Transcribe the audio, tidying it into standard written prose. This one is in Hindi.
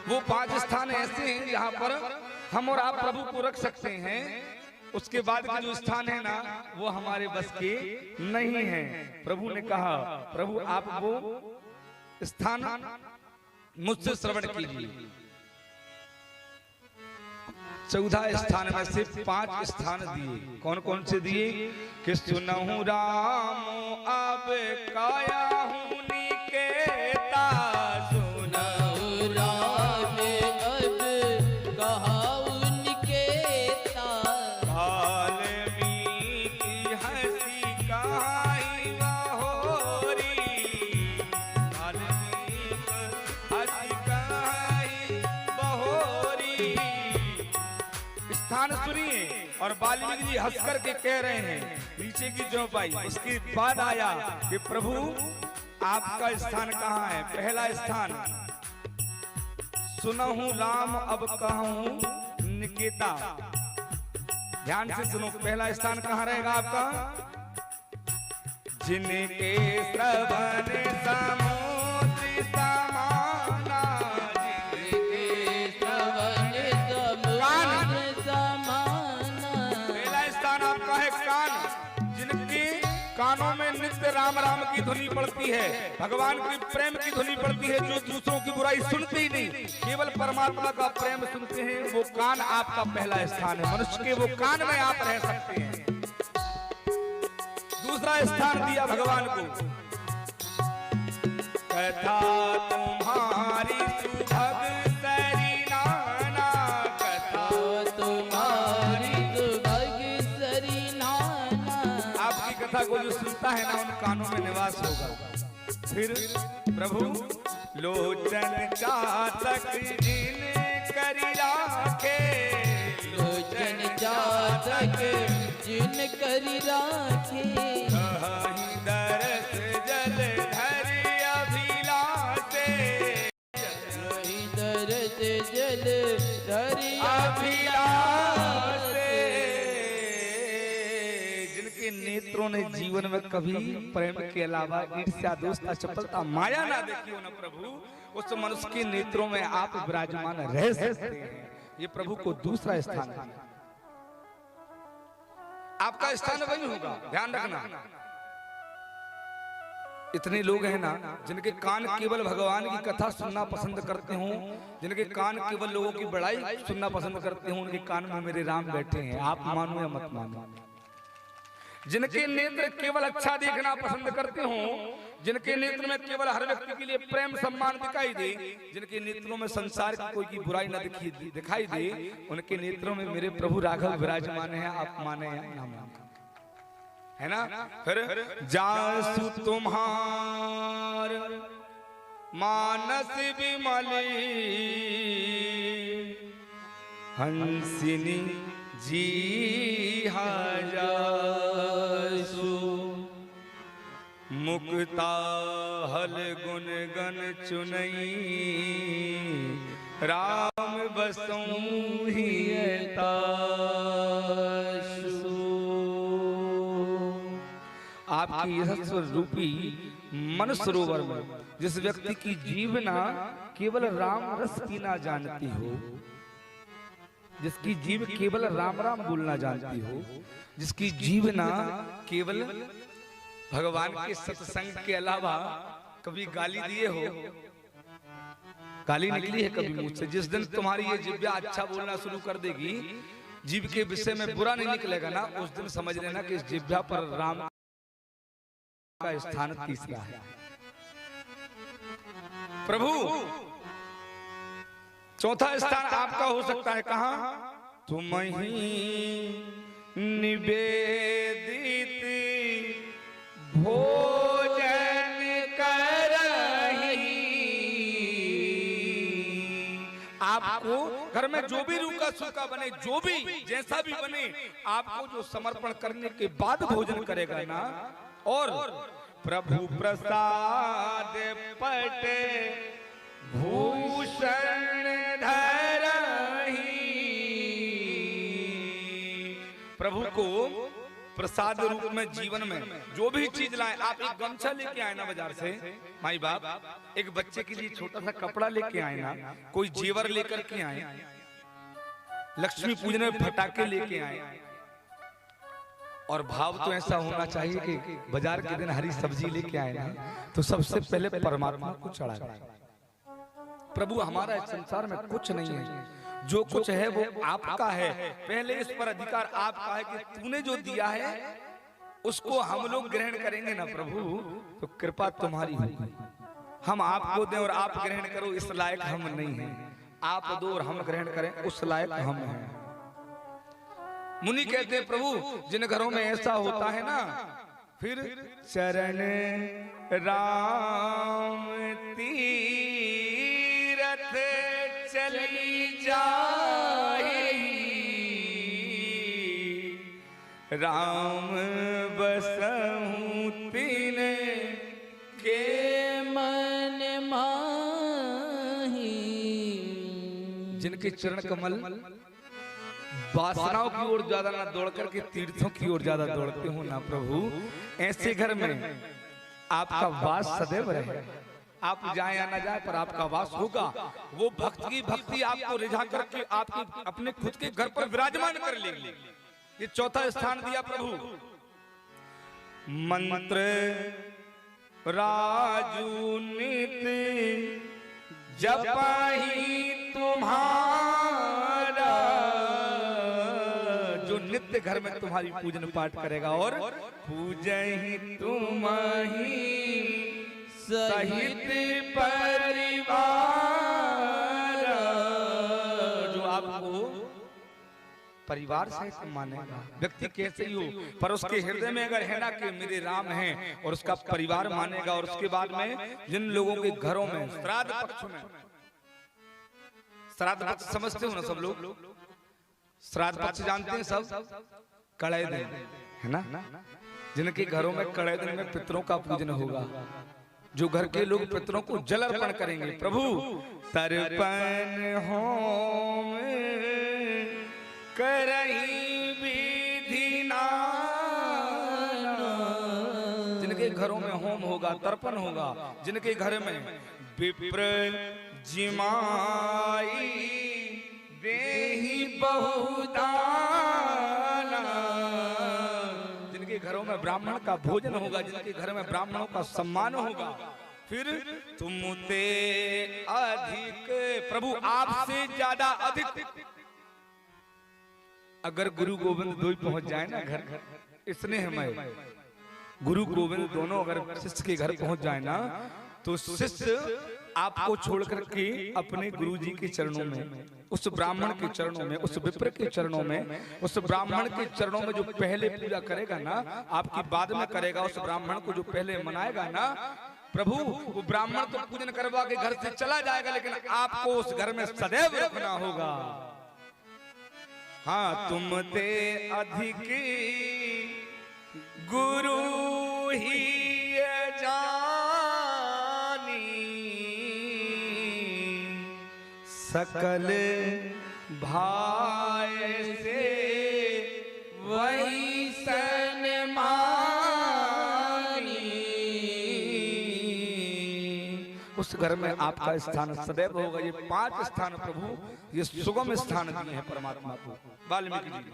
वो 5 स्थान ऐसे हैं जहाँ पर हम और आप प्रभु को रख सकते हैं। उसके बाद के जो स्थान है ना वो हमारे बस के नहीं है। प्रभु ने कहा, प्रभु आप वो स्थान मुझसे श्रवण कीजिए। 14 स्थान में से 5 स्थान दिए। कौन कौन से दिए? कि सुनहु राम अब काया हूँ निकेता, सुनहु राम अब कहाऊ निकेता, वाल्मीकि हंसी कहाई बहोरी, वाल्मीकि हंसी कहाई बहोरी। स्थान सुनिए और वाल्मीकि जी हंस करके कह रहे हैं नीचे की जो पाई। उसके बाद आया कि प्रभु आपका स्थान कहाँ है? पहला स्थान सुनहु राम अब कहूँ निकेता। ध्यान से सुनो, पहला स्थान कहाँ रहेगा आपका? जिनके श्रवण समुद्र समाना, जिनके श्रवण समुद्र समाना। पहला स्थान आपका है कान। जिनके कानों में नित्य राम राम की ध्वनि पड़ती है, भगवान की प्रेम की ध्वनि पड़ती है, जो दूसरों की बुराई सुनते ही नहीं, केवल परमात्मा का प्रेम सुनते हैं, वो कान आपका पहला स्थान है। मनुष्य के वो कान में आप रह सकते हैं। दूसरा स्थान दिया भगवान को, कथा तुम्हारी सुभग सरी नाना, कथा तुम्हारी सुभग सरी नाना। आपकी कथा को जो सुनता है ना उन कानों में निवास होगा। फिर प्रभु लोचन चातक जिन करी राखे, लोचन जातक जिन करी राखे, कहीं दरस जल धरि अभिलाषे, कहीं दरस जल धरि अभिलाषे। जिनके नेत्रों ने जीवन में कभी प्रेम के अलावा ईर्ष्या, दोस्ता, चपलता, माया ना देखी हो ना प्रभु, उस मनुष्य के नेत्रों में आप विराजमान रह सकते हैं। ये प्रभु को दूसरा स्थान है। आपका स्थान वही होगा, ध्यान रखना। इतने लोग हैं ना जिनके कान केवल भगवान की कथा सुनना पसंद करते हों, जिनके कान केवल लोगों की बड़ाई सुनना पसंद करते हों, उनके कान में मेरे राम बैठे हैं। आप मानो या मत मानो। जिनके नेत्र केवल अच्छा देखना पसंद करते हों, जिनके नेत्र में केवल हर व्यक्ति के लिए प्रेम सम्मान दिखाई दे, जिनके नेत्रों में संसार की कोई की बुराई न दिखाई दे, उनके नेत्रों में मेरे प्रभु राघव विराजमान है। आप माने या ना माने, है ना? फिर जासु तुम्हार मानस विमली, हंसिनी जी हजासु, मुक्ता हल गुण गण चुनई, राम बसों ही तासु। आपकी यशस्व रूपी मन सरोवर में जिस व्यक्ति की जीवना केवल राम रस पीना जानती हो, जिसकी जीव केवल राम राम बोलना जानती हो, जिसकी जीवना केवल भगवान के सत्संग के अलावा कभी गाली दिए हो, गाली निकली है कभी मुझसे, जिस दिन तुम्हारी ये जिह्वा अच्छा बोलना शुरू कर देगी, जीव के विषय में बुरा नहीं निकलेगा ना, उस दिन समझ लेना कि इस जिह्वा पर राम का स्थान तीसरा है। प्रभु चौथा स्थान आपका हो सकता है कहां? तुम ही निवेदित भोजन करही। आपको घर में जो भी रूखा सूखा बने, जो भी जैसा भी बने, आपको जो समर्पण करने के बाद भोजन करेगा ना, और प्रभु प्रसाद पट भूषण धरही। प्रभु को प्रसाद रूप में जीवन में जो भी चीज लाए, आप एक गमछा लेके आए ना बाजार से, माई बाप एक बच्चे के लिए छोटा सा कपड़ा लेके आए ना, कोई जेवर लेकर के आए, लक्ष्मी पूजन में फटाके लेके आए, और भाव तो ऐसा होना चाहिए कि बाजार के दिन हरी सब्जी लेके आए ना तो सबसे पहले परमात्मा को चढ़ाए। प्रभु हमारा इस संसार में कुछ नहीं है, जो कुछ है वो आपका है, पहले इस पर अधिकार आपका है कि तूने जो दिया है उसको हम लोग ग्रहण करेंगे ना प्रभु, तो कृपा तुम्हारी होगी। हम आपको दें और आप ग्रहण करो, इस लायक हम नहीं हैं। आप दो और हम ग्रहण करें, उस लायक हम हैं। मुनि कहते हैं प्रभु जिन घरों में ऐसा होता है ना, फिर चरण राम तीरथ चली जाए, राम बसहु तिन के मन माही। जिनके चरण कमल वासनाओं की ओर ज्यादा ना दौड़ करके तीर्थों की ओर ज्यादा दौड़ते हो ना प्रभु, ऐसे घर में आपका वास सदैव रहे। आप जाए या ना जाए पर आपका वास होगा। वो भक्त की भक्ति आपको रिझा करके आपके अपने खुद के घर पर विराजमान कर लेंगे। ये चौथा स्थान दिया प्रभु। मंत्र राजू नित जपाही तुम्हारा, जो नित्य घर में तुम्हारी पूजन पाठ करेगा और पूजहि तुम्हारी सहित परिवार, जो आपको परिवार सहित मानेगा। व्यक्ति कैसे ही हो पर उसके हृदय में अगर है ना कि मेरे राम हैं और उसका परिवार मानेगा। और उसके बाद में जिन लोगों के घरों में श्राद्ध पक्ष में, श्राद्ध पक्ष समझते हो ना सब लोग, श्राद्ध पक्ष जानते हैं सब, कड़े दिन है ना, जिनके घरों में कड़े दिन में पितरों का पूजन होगा, जो घर के लोग पितरों को जल अर्पण करेंगे। प्रभु तर्पण होम करही विधि नाना, जिनके घरों में होम होगा, तर्पण होगा, जिनके घर में विप्र जिमाई देहि बहुदाना, जिनके घरों में ब्राह्मण का भोजन होगा, जिनके घर में ब्राह्मणों का सम्मान होगा। फिर तुम ते अधिक, प्रभु आपसे ज्यादा अधिक अगर गुरु गोविंद दो ही पहुंच जाए ना घर, स्नेह में गुरु गोविंद दोनों अगर शिष्य के घर पहुंच जाए ना, तो शिष्य आपको छोड़ करके अपने गुरु जी के चरणों में, उस ब्राह्मण के चरणों में, उस विप्र के चरणों में, उस ब्राह्मण के चरणों में जो पहले पूजा करेगा ना, आपकी बाद में करेगा, उस ब्राह्मण को जो पहले मनाएगा ना प्रभु, वो ब्राह्मण तो पूजन करवा के घर से चला जाएगा, लेकिन आपको उस घर में सदैव रखना होगा। हाँ तुम ते अधिक गुरु ही जानी, सकल भाई से वही सन्मानी, उस घर में आपका स्थान सदैव होगा। ये 5 स्थान प्रभु, ये सुगम स्थान दिए हैं परमात्मा को वाल्मीकि जी।